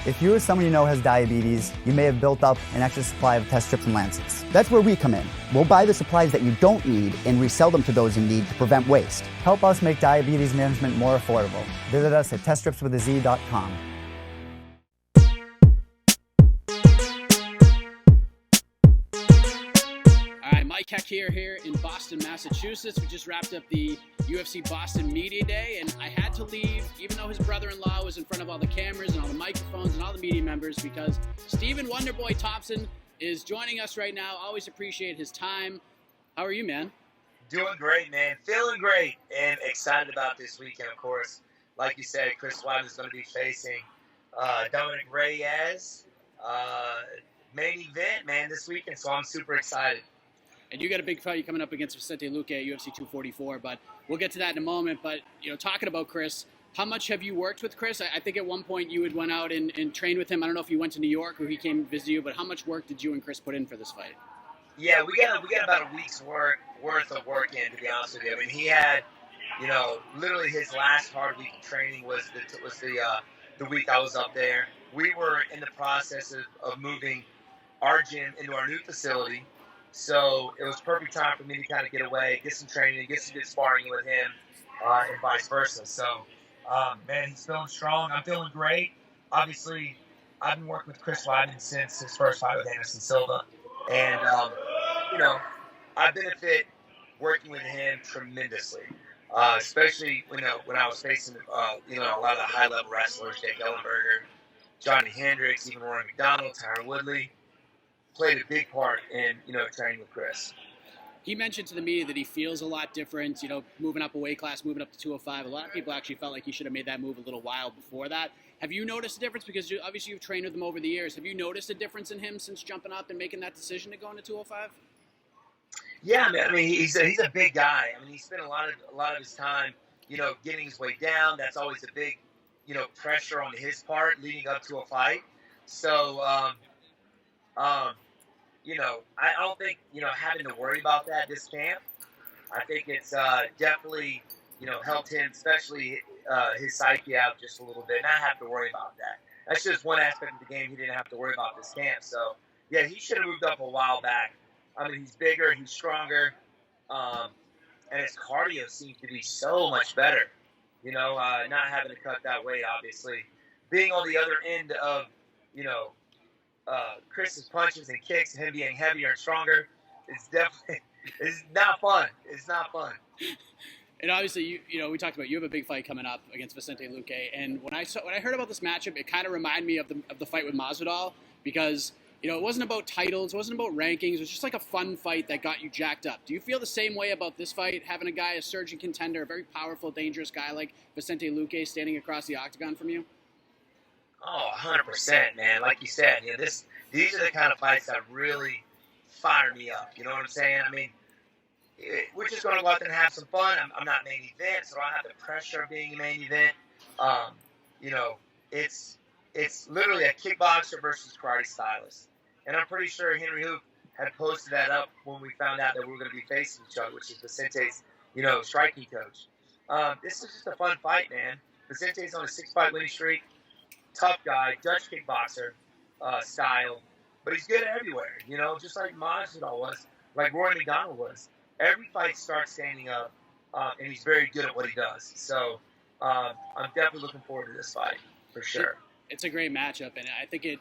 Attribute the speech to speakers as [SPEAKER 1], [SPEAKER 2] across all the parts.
[SPEAKER 1] If you or someone you know has diabetes, you may have built up an extra supply of test strips and lancets. That's where we come in. We'll buy the supplies that you don't need and resell them to those in need to prevent waste. Help us make diabetes management more affordable. Visit us at teststripswithaz.com.
[SPEAKER 2] All right, Mike Heck here in Boston, Massachusetts. We just wrapped up the UFC Boston Media Day, and I had to leave, even though his brother-in-law was in front of all the cameras and all the microphones and all the media members, because Stephen Wonderboy Thompson is joining us right now. Always appreciate his time. How are you, man?
[SPEAKER 3] Doing great, man. Feeling great and excited about this weekend, of course. Like you said, Chris Weidman is going to be facing Dominic Reyes. Main event, man, this weekend, so I'm super excited.
[SPEAKER 2] And you got a big fight coming up against Vicente Luque at UFC 244, but we'll get to that in a moment. But, you know, talking about Chris, how much have you worked with Chris? I think at one point you had went out and trained with him. I don't know if you went to New York or he came to visit you, but how much work did you and Chris put in for this fight?
[SPEAKER 3] Yeah, we got about a week's worth of work in, to be honest with you. I mean, he had, you know, literally his last hard week of training was the week I was up there. We were in the process of moving our gym into our new facility. So it was perfect time for me to kind of get away, get some training, get some good sparring with him, and vice versa. So, man, he's feeling strong. I'm feeling great. Obviously, I've been working with Chris Weidman since his first fight with Anderson Silva. And, you know, I benefit working with him tremendously, especially, you know, when I was facing, you know, a lot of the high-level wrestlers, Jake Ellenberger, Johnny Hendricks, even Rory McDonald, Tyron Woodley. Played a big part in, you know, training with Chris.
[SPEAKER 2] He mentioned to the media that he feels a lot different, you know, moving up a weight class, moving up to 205. A lot of people actually felt like he should have made that move a little while before that. Have you noticed a difference? Because obviously you've trained with him over the years. Have you noticed a difference in him since jumping up and making that decision to go into 205?
[SPEAKER 3] Yeah, man. I mean, he's a big guy. I mean, he spent a lot of his time, you know, getting his way down. That's always a big, you know, pressure on his part leading up to a fight. So, you know, I don't think, you know, having to worry about that this camp. I think it's definitely, you know, helped him, especially his psyche out just a little bit, not have to worry about that. That's just one aspect of the game he didn't have to worry about this camp. So, yeah, he should have moved up a while back. I mean, he's bigger, he's stronger, and his cardio seems to be so much better. You know, not having to cut that weight, obviously. Being on the other end of, you know, Chris's punches and kicks, him being heavier and stronger, it's not fun. It's not fun.
[SPEAKER 2] And obviously, you know, we talked about you have a big fight coming up against Vicente Luque, and when I heard about this matchup, it kind of reminded me of the fight with Masvidal, because, you know, it wasn't about titles, it wasn't about rankings, it was just like a fun fight that got you jacked up. Do you feel the same way about this fight, having a guy, a surging contender, a very powerful, dangerous guy like Vicente Luque standing across the octagon from you?
[SPEAKER 3] Oh, 100%, man. Like you said, you know, these are the kind of fights that really fire me up. You know what I'm saying? I mean, we're just going to go out there and have some fun. I'm not main event, so I don't have the pressure of being a main event. You know, it's literally a kickboxer versus karate stylist. And I'm pretty sure Henry Hoop had posted that up when we found out that we were going to be facing each other, which is Vicente's, you know, striking coach. This is just a fun fight, man. Vicente's on a 6-fight winning streak. Tough guy, Dutch kickboxer style, but he's good everywhere, you know, just like Masvidal was, like Rory McDonald was. Every fight starts standing up, and he's very good at what he does. So I'm definitely looking forward to this fight, for sure.
[SPEAKER 2] It's a great matchup, and I think it,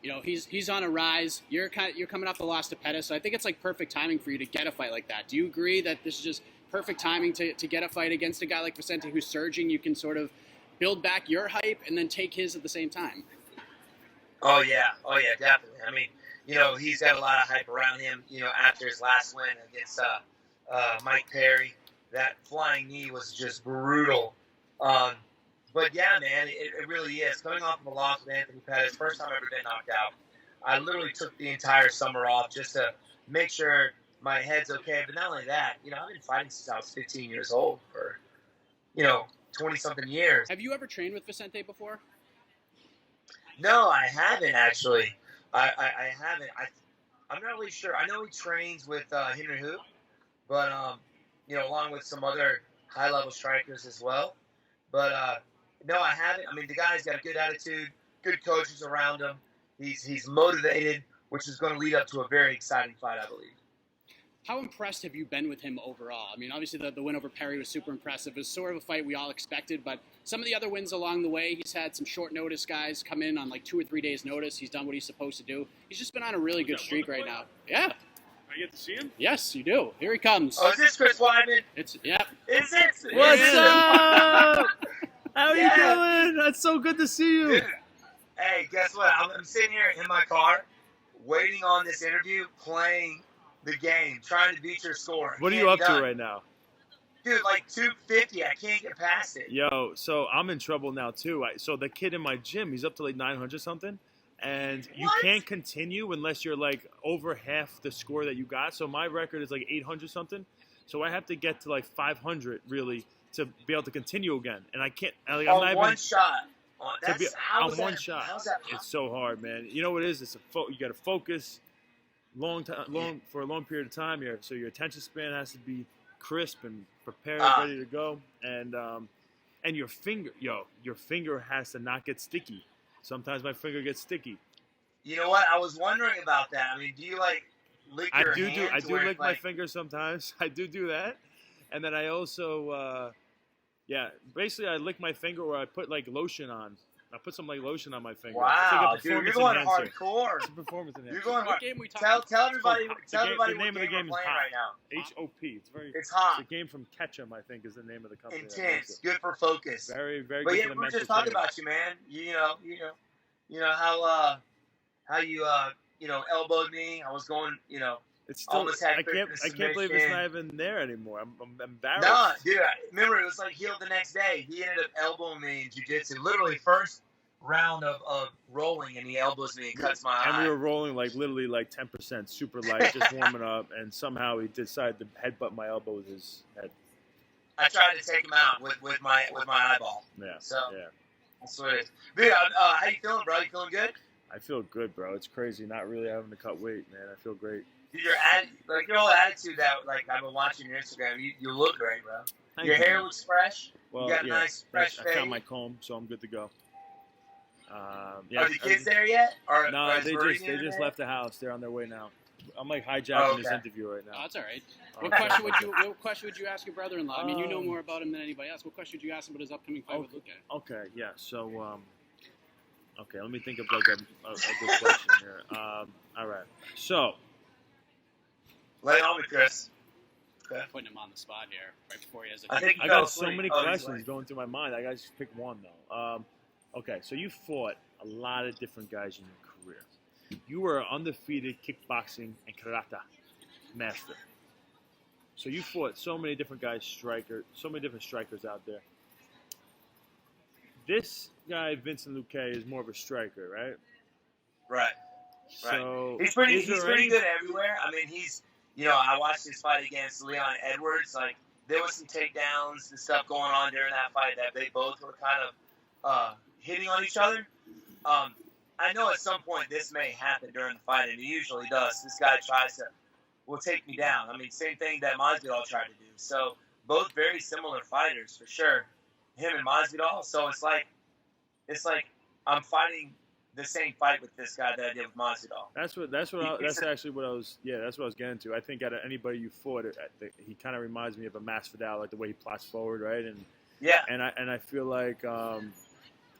[SPEAKER 2] you know, he's on a rise. You're coming off the loss to Pettis, so I think it's like perfect timing for you to get a fight like that. Do you agree that this is just perfect timing to get a fight against a guy like Vicente who's surging? You can sort of build back your hype and then take his at the same time.
[SPEAKER 3] Oh yeah, definitely. I mean, you know, he's got a lot of hype around him, you know, after his last win against Mike Perry. That flying knee was just brutal. But yeah, man, it really is. Coming off of a loss with Anthony Pettis, first time I've ever been knocked out. I literally took the entire summer off just to make sure my head's okay. But not only that, you know, I've been fighting since I was 15 years old for, you know, 20-something years.
[SPEAKER 2] Have you ever trained with Vicente before?
[SPEAKER 3] No, I haven't, actually. I haven't. I'm not really sure. I know he trains with Henry Hoop, but, you know, along with some other high-level strikers as well. But, no, I haven't. I mean, the guy's got a good attitude, good coaches around him. He's motivated, which is going to lead up to a very exciting fight, I believe.
[SPEAKER 2] How impressed have you been with him overall? I mean, obviously the win over Perry was super impressive. It was sort of a fight we all expected, but some of the other wins along the way, he's had some short notice guys come in on like 2 or 3 days notice. He's done what he's supposed to do. He's just been on a really good streak right now. Yeah.
[SPEAKER 4] I get to see him?
[SPEAKER 2] Yes, you do. Here he comes.
[SPEAKER 3] Oh, is this Chris Weidman?
[SPEAKER 2] Is it?
[SPEAKER 4] What's up? How you doing? That's so good to see you.
[SPEAKER 3] Dude, hey, guess what? I'm sitting here in my car, waiting on this interview, playing the game, trying to beat your score.
[SPEAKER 4] What are you up to right now?
[SPEAKER 3] Dude, like 250. I can't get past it.
[SPEAKER 4] Yo, so I'm in trouble now too. So the kid in my gym, he's up to like 900 something, and you can't continue unless you're like over half the score that you got. So my record is like 800 something. So I have to get to like 500 really to be able to continue again, and I can't. Like, I'm not
[SPEAKER 3] one
[SPEAKER 4] even,
[SPEAKER 3] shot.
[SPEAKER 4] On one shot. It's so hard, man. You know what it is? It's you got to focus for a long period of time here. So your attention span has to be crisp and prepared, ready to go, and your finger has to not get sticky. Sometimes my finger gets sticky.
[SPEAKER 3] You know what? I was wondering about that. I mean, do you like lick your hands?
[SPEAKER 4] I do lick my fingers sometimes. I do that, and then I also, basically I lick my finger or I put like lotion on. I put some like lotion on my finger.
[SPEAKER 3] Wow,
[SPEAKER 4] it's like
[SPEAKER 3] dude, you're going hardcore.
[SPEAKER 4] It's a performance enhancer.
[SPEAKER 3] You're going hard. Tell everybody what game we're playing right now.
[SPEAKER 4] HOP.
[SPEAKER 3] It's hot.
[SPEAKER 4] It's a game from Ketchum, I think, is the name of the company.
[SPEAKER 3] Intense. Good for focus.
[SPEAKER 4] Very, very
[SPEAKER 3] but
[SPEAKER 4] good
[SPEAKER 3] yeah,
[SPEAKER 4] for the
[SPEAKER 3] we're
[SPEAKER 4] mental
[SPEAKER 3] just talking
[SPEAKER 4] training.
[SPEAKER 3] about you, man. You know how you elbowed me. I was going,
[SPEAKER 4] It's still.
[SPEAKER 3] almost had
[SPEAKER 4] I can't believe it's not even there anymore. I'm embarrassed.
[SPEAKER 3] Nah, dude. Remember, it was like healed the next day. He ended up elbowing me in jiu-jitsu. Literally, first round of rolling, and he elbows me and cuts my eye.
[SPEAKER 4] And we were rolling like literally like 10%, super light, just warming up, and somehow he decided to headbutt my elbow with his head.
[SPEAKER 3] I tried to take him out with my eyeball.
[SPEAKER 4] Yeah.
[SPEAKER 3] So
[SPEAKER 4] yeah.
[SPEAKER 3] that's what it is. Dude, how you feeling, bro? You feeling good?
[SPEAKER 4] I feel good, bro. It's crazy not really having to cut weight, man. I feel great.
[SPEAKER 3] Dude, your whole attitude that like I've been watching your Instagram, you look great, bro. Your hair looks fresh.
[SPEAKER 4] Well,
[SPEAKER 3] you got a nice fresh
[SPEAKER 4] I
[SPEAKER 3] fade.
[SPEAKER 4] found my comb, so I'm good to go.
[SPEAKER 3] Are the kids there yet?
[SPEAKER 4] No, they just left the house. They're on their way now. I'm like hijacking this interview right now.
[SPEAKER 2] Oh, that's all right. What question would you ask your brother-in-law? I mean, you know more about him than anybody else. What question would you ask him about his upcoming fight with Luque?
[SPEAKER 4] Okay, yeah. So, let me think of like a good question here. All right. So,
[SPEAKER 3] lay on me, Chris.
[SPEAKER 2] Okay. Putting him on the spot here right before he has a.
[SPEAKER 4] I got so many questions going through my mind. I got to just pick one though. Okay, so you fought a lot of different guys in your career. You were an undefeated kickboxing and karate master. So you fought so many different guys, so many different strikers out there. This guy, Vicente Luque, is more of a striker, right?
[SPEAKER 3] Right.
[SPEAKER 4] So
[SPEAKER 3] he's pretty good everywhere. I mean, I watched his fight against Leon Edwards. Like, there was some takedowns and stuff going on during that fight that they both were kind of hitting on each other. I know at some point this may happen during the fight, and it usually does. This guy will take me down. I mean, same thing that Masvidal tried to do. So both very similar fighters for sure. Him and Masvidal. So it's like I'm fighting the same fight with this guy that I did with Masvidal.
[SPEAKER 4] That's actually what I was getting to. I think out of anybody you fought, he kind of reminds me of a Masvidal, like the way he plots forward, right? And
[SPEAKER 3] yeah.
[SPEAKER 4] And I feel like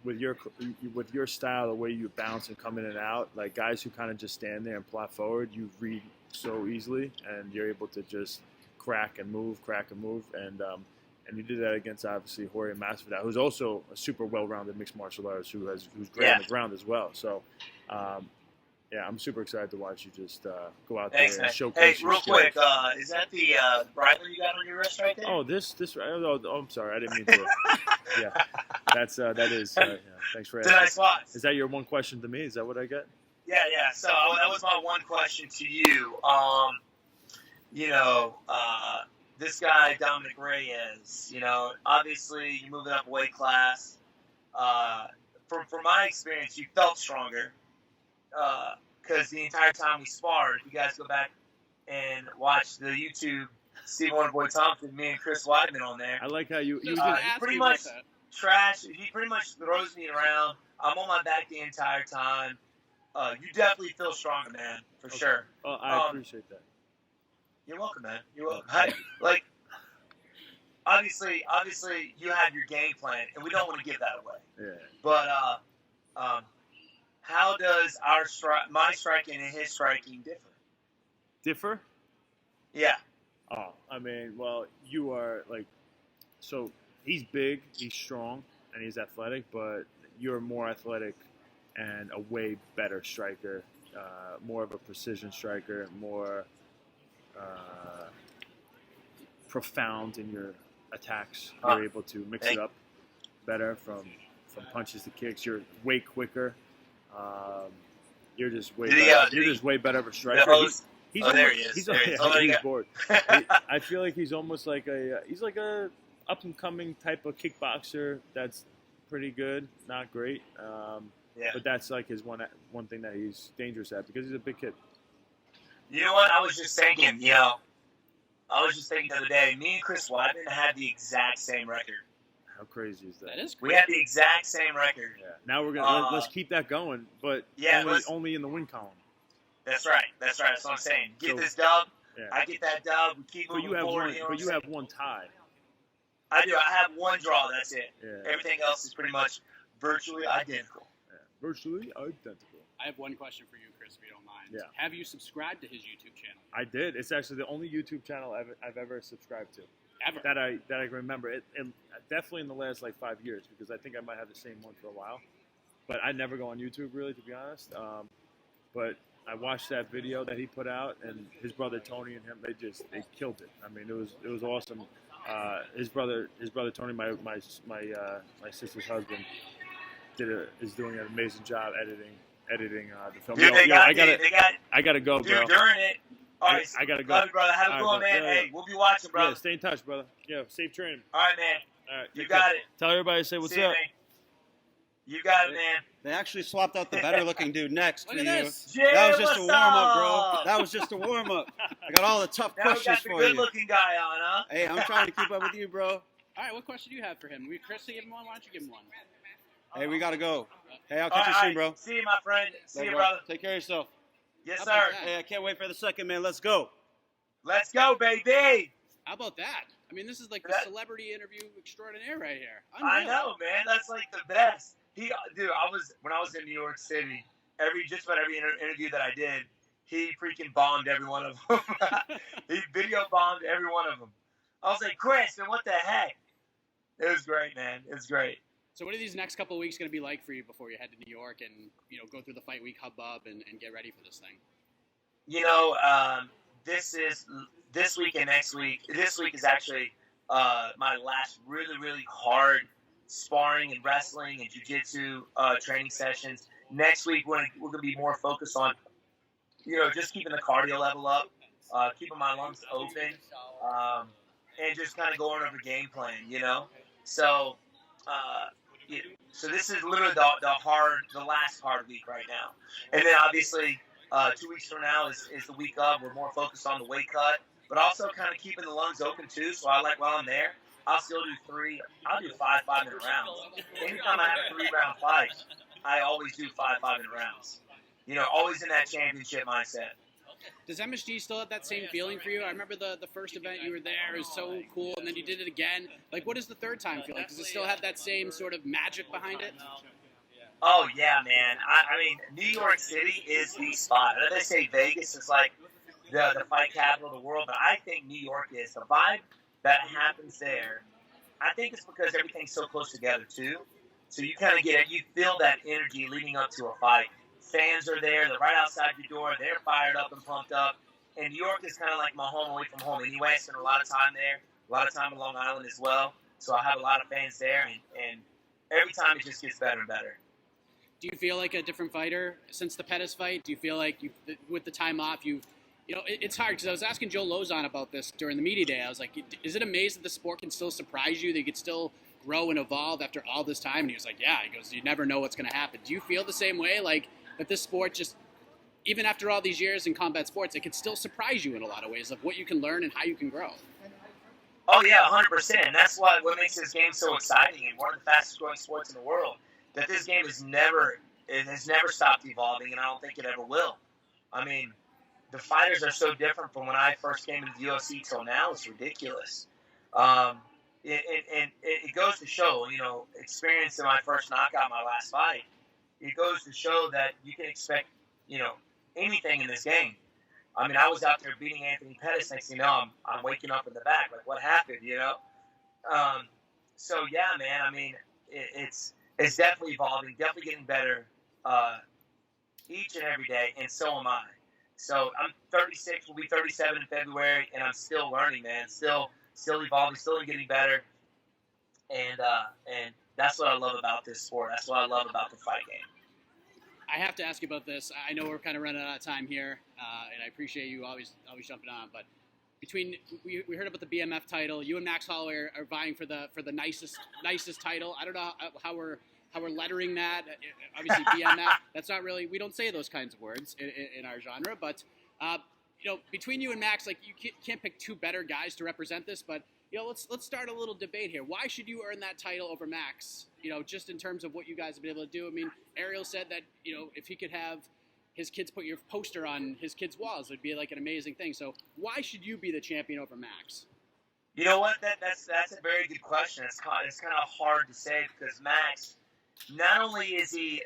[SPEAKER 4] with your style, the way you bounce and come in and out, like guys who kind of just stand there and plot forward, you read so easily, and you're able to just crack and move, and you did that against obviously Jorge Masvidal, who's also a super well-rounded mixed martial artist who's great on the ground as well. So, I'm super excited to watch you just go out there and showcase your skills.
[SPEAKER 3] Quick, is that the bridle you got on your wrist right there?
[SPEAKER 4] Oh, this. Oh, I'm sorry, I didn't mean to. Yeah, that is. Thanks for asking.
[SPEAKER 3] Nice spots.
[SPEAKER 4] Is that your one question to me? Is that what I get?
[SPEAKER 3] Yeah. So that was my one question to you. This guy Dominic Reyes. Obviously you're moving up a weight class. From my experience, you felt stronger. Because the entire time we sparred, you guys go back and watch the YouTube, see Wonderboy Thompson, me and Chris Weidman on there.
[SPEAKER 4] I like how you
[SPEAKER 3] pretty much. trash. He pretty much throws me around. I'm on my back the entire time. You definitely feel stronger, man, for sure.
[SPEAKER 4] Oh, I appreciate that.
[SPEAKER 3] You're welcome, man. You're welcome. Like, obviously, you have your game plan, and we don't want to give that away.
[SPEAKER 4] Yeah.
[SPEAKER 3] But how does my striking and his striking differ?
[SPEAKER 4] Differ?
[SPEAKER 3] Yeah.
[SPEAKER 4] Oh, I mean, well, you are like, so he's big, he's strong, and he's athletic, but you're more athletic and a way better striker, more of a precision striker, more profound in your attacks. You're able to mix it up better from punches to kicks. You're way quicker. You're just way better. You're just way better of a striker. He's
[SPEAKER 3] there he is.
[SPEAKER 4] He's bored. I feel like he's almost like he's like a up and coming type of kickboxer that's pretty good, not great. But that's like his one thing that he's dangerous at because he's a big kid.
[SPEAKER 3] You know what? I was just thinking the other day, me and Chris Weidman had the exact same record.
[SPEAKER 4] How crazy is that?
[SPEAKER 2] That is
[SPEAKER 3] We
[SPEAKER 2] crazy.
[SPEAKER 3] had the exact same record.
[SPEAKER 4] Yeah. Now we're gonna let's keep that going, but only in the win column.
[SPEAKER 3] That's right. That's what I'm saying. Get this dub.
[SPEAKER 4] Yeah.
[SPEAKER 3] I get that dub. We keep moving forward.
[SPEAKER 4] But you have one tie.
[SPEAKER 3] I do. I have one draw. That's it.
[SPEAKER 4] Yeah.
[SPEAKER 3] Everything else is pretty much virtually identical.
[SPEAKER 4] Yeah. Virtually identical.
[SPEAKER 2] I have one question for you, Chris, if you don't mind.
[SPEAKER 4] Yeah.
[SPEAKER 2] Have you subscribed to his YouTube channel?
[SPEAKER 4] I did. It's actually the only YouTube channel I've ever subscribed to.
[SPEAKER 2] Ever?
[SPEAKER 4] That I can remember. And definitely in the last 5 years because I think I might have the same one for a while. But I never go on YouTube really, to be honest. But I watched that video that he put out, and his brother Tony and him, they killed it. I mean, it was awesome. His brother Tony, my sister's husband, is doing an amazing job editing the film.
[SPEAKER 3] Dude,
[SPEAKER 4] I gotta go, bro.
[SPEAKER 3] Dude, during it. All right,
[SPEAKER 4] I gotta go.
[SPEAKER 3] Love you, brother. Have a good one, man.
[SPEAKER 4] Yeah.
[SPEAKER 3] Hey, we'll be watching, brother.
[SPEAKER 4] Yeah, stay in touch, brother. Yeah, safe training.
[SPEAKER 3] All right, man.
[SPEAKER 4] All right,
[SPEAKER 3] You
[SPEAKER 4] take
[SPEAKER 3] got
[SPEAKER 4] care.
[SPEAKER 3] it.
[SPEAKER 4] Tell everybody to say what's
[SPEAKER 3] See you,
[SPEAKER 4] up.
[SPEAKER 3] man. You got it, man.
[SPEAKER 5] They actually swapped out the better looking dude next
[SPEAKER 2] Look
[SPEAKER 5] to
[SPEAKER 2] at
[SPEAKER 5] you.
[SPEAKER 2] this.
[SPEAKER 3] Jay,
[SPEAKER 5] That was just a
[SPEAKER 3] what's
[SPEAKER 5] warm up, bro.
[SPEAKER 3] up?
[SPEAKER 5] That was just a warm up. I got all the tough
[SPEAKER 3] Now we
[SPEAKER 5] questions
[SPEAKER 3] got the
[SPEAKER 5] for you.
[SPEAKER 3] good-looking guy on, huh?
[SPEAKER 5] Hey, I'm trying to keep up with you, bro.
[SPEAKER 2] All right, what question do you have for him? Chris, give him one. Why don't you give him one?
[SPEAKER 5] Hey, we gotta go. Hey, I'll
[SPEAKER 3] All
[SPEAKER 5] catch you
[SPEAKER 3] right,
[SPEAKER 5] soon, bro.
[SPEAKER 3] See you, my friend. See you,
[SPEAKER 5] Bro.
[SPEAKER 3] brother.
[SPEAKER 5] Take care of yourself.
[SPEAKER 3] Yes,
[SPEAKER 2] How
[SPEAKER 3] sir.
[SPEAKER 2] about that?
[SPEAKER 5] Hey, I can't wait for the second, man. Let's go.
[SPEAKER 3] Let's go, baby.
[SPEAKER 2] How about that? I mean, this is like the
[SPEAKER 3] That-
[SPEAKER 2] celebrity interview extraordinaire right here.
[SPEAKER 3] I
[SPEAKER 2] Unreal.
[SPEAKER 3] know, man. That's like the best. When I was in New York City, just about every interview that I did, he freaking bombed every one of them. He video bombed every one of them. I was like, Chris, man, what the heck? It was great, man. It's great.
[SPEAKER 2] So what are these next couple of weeks going to be like for you before you head to New York and go through the fight week hubbub and get ready for this thing?
[SPEAKER 3] This week and next week. This week is actually my last really, really hard sparring and wrestling and jiu-jitsu training sessions. Next week we're gonna be more focused on, just keeping the cardio level up, keeping my lungs open, and just kind of going over game plan. So this is literally the last hard week right now, and then obviously 2 weeks from now is the week of. We're more focused on the weight cut, but also kind of keeping the lungs open too. So while I'm there, I'll still do 5 5-minute rounds. Anytime I have a 3-round fight, I always do 5 5-minute rounds. Always in that championship mindset.
[SPEAKER 2] Does MSG still have that same feeling for you? I remember the first event you were there. It was so cool, and then you did it again. Like, what does the third time feel like? Does it still have that same sort of magic behind it?
[SPEAKER 3] Oh, yeah, man. I mean, New York City is the spot. I know they say Vegas is like the fight capital of the world, but I think New York is. The vibe that happens there, I think it's because everything's so close together, too. So you kind of you feel that energy leading up to a fight. Fans are there. They're right outside your door. They're fired up and pumped up. And New York is kind of like my home away from home anyway. I spend a lot of time there, a lot of time in Long Island as well. So I have a lot of fans there, and every time it just gets better and better.
[SPEAKER 2] Do you feel like a different fighter since the Pettis fight? Do you feel like with the time off, it's hard because I was asking Joe Lozon about this during the media day. I was like, is it amazing that the sport can still surprise you? That you could still grow and evolve after all this time? And he was like, yeah. He goes, you never know what's going to happen. Do you feel the same way? Like that this sport just, even after all these years in combat sports, it can still surprise you in a lot of ways of what you can learn and how you can grow?
[SPEAKER 3] Oh yeah, 100%. And that's what makes this game so exciting and one of the fastest growing sports in the world. That this game has never stopped evolving, and I don't think it ever will. I mean, the fighters are so different from when I first came into the UFC till now. It's ridiculous. It goes to show, experience in my first knockout, my last fight. It goes to show that you can expect, anything in this game. I mean, I was out there beating Anthony Pettis. Next thing you know, I'm waking up in the back. Like, what happened, So, yeah, man, I mean, it's definitely evolving, definitely getting better each and every day, and so am I. So I'm 36, will be 37 in February, and I'm still learning, man. Still evolving, still getting better. And that's what I love about this sport. That's what I love about the fight game.
[SPEAKER 2] I have to ask you about this. I know we're kind of running out of time here, and I appreciate you always jumping on. But we heard about the BMF title. You and Max Holloway are vying for the nicest title. I don't know how we're lettering that. Obviously, BMF. That's not really. We don't say those kinds of words in our genre. But between you and Max, like you can't pick two better guys to represent this. But let's start a little debate here. Why should you earn that title over Max? Just in terms of what you guys have been able to do. I mean, Ariel said that if he could have his kids put your poster on his kids' walls, it'd be like an amazing thing. So why should you be the champion over Max?
[SPEAKER 3] You know what? That's a very good question. It's kind of hard to say because Max, not only is he,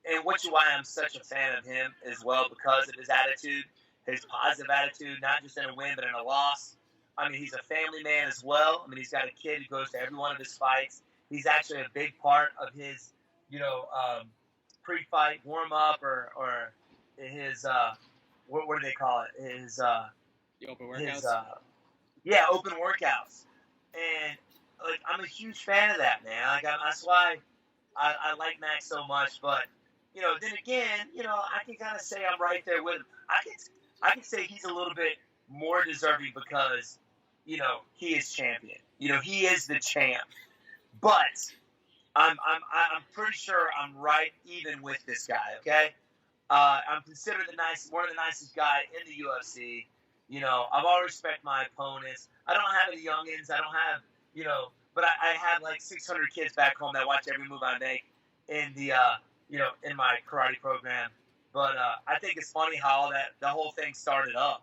[SPEAKER 3] and which is why I'm such a fan of him as well, because of his attitude, his positive attitude, not just in a win but in a loss. I mean, he's a family man as well. I mean, he's got a kid who goes to every one of his fights. He's actually a big part of his, pre-fight warm-up or his, what do they call it? His,
[SPEAKER 2] the open workouts?
[SPEAKER 3] Open workouts. And, I'm a huge fan of that, man. That's why I like Max so much. But, then again, I can kind of say I'm right there with him. I can say he's a little bit more deserving because, he is champion. He is the champ. But I'm pretty sure I'm right even with this guy. Okay, I'm considered one of the nicest guy in the UFC. I've always respect my opponents. I don't have any youngins. I don't have but I have like 600 kids back home that watch every move I make in the in my karate program. But I think it's funny how the whole thing started up.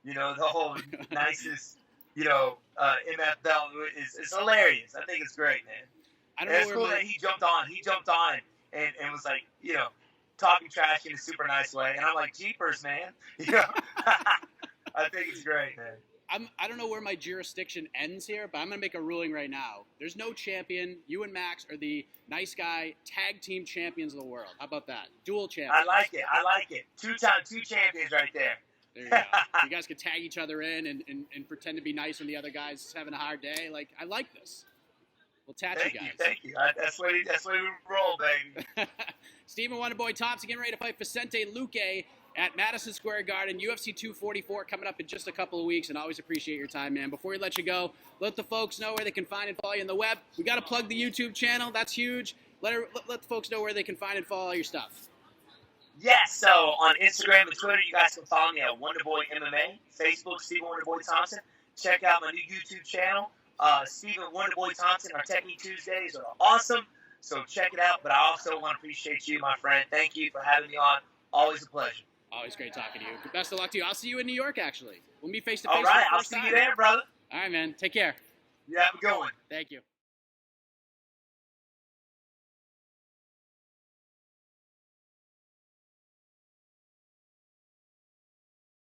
[SPEAKER 3] The whole nicest MF belt is hilarious. I think it's great, man.
[SPEAKER 2] I don't know
[SPEAKER 3] it's cool that he jumped on. He jumped on and was like, talking trash in a super nice way. And I'm like, jeepers, man. I think it's great, man.
[SPEAKER 2] I don't know where my jurisdiction ends here, but I'm going to make a ruling right now. There's no champion. You and Max are the nice guy tag team champions of the world. How about that? Dual champions.
[SPEAKER 3] I like it. Two champions right there.
[SPEAKER 2] There you go. You guys could tag each other in and pretend to be nice when the other guy's having a hard day. Like, I like this. We'll attach you guys.
[SPEAKER 3] Thank you. That's the way we roll, baby.
[SPEAKER 2] Stephen Wonderboy Thompson getting ready to fight Vicente Luque at Madison Square Garden. UFC 244 coming up in just a couple of weeks, and I always appreciate your time, man. Before we let you go, let the folks know where they can find and follow you on the web. We got to plug the YouTube channel. That's huge. Let the folks know where they can find and follow your stuff.
[SPEAKER 3] Yes, so on Instagram and Twitter, you guys can follow me at Wonderboy MMA. Facebook, Stephen Wonderboy Thompson. Check out my new YouTube channel, Stephen Wonderboy Thompson. Our Technique Tuesdays are awesome, so check it out. But I also want to appreciate you, my friend. Thank you for having me on. Always a pleasure.
[SPEAKER 2] Always great talking to you. Best of luck to you. I'll see you in New York, actually. We'll meet face-to-face.
[SPEAKER 3] All right, I'll see you there, brother.
[SPEAKER 2] All right, man. Take care.
[SPEAKER 3] You have a good one.
[SPEAKER 2] Thank you.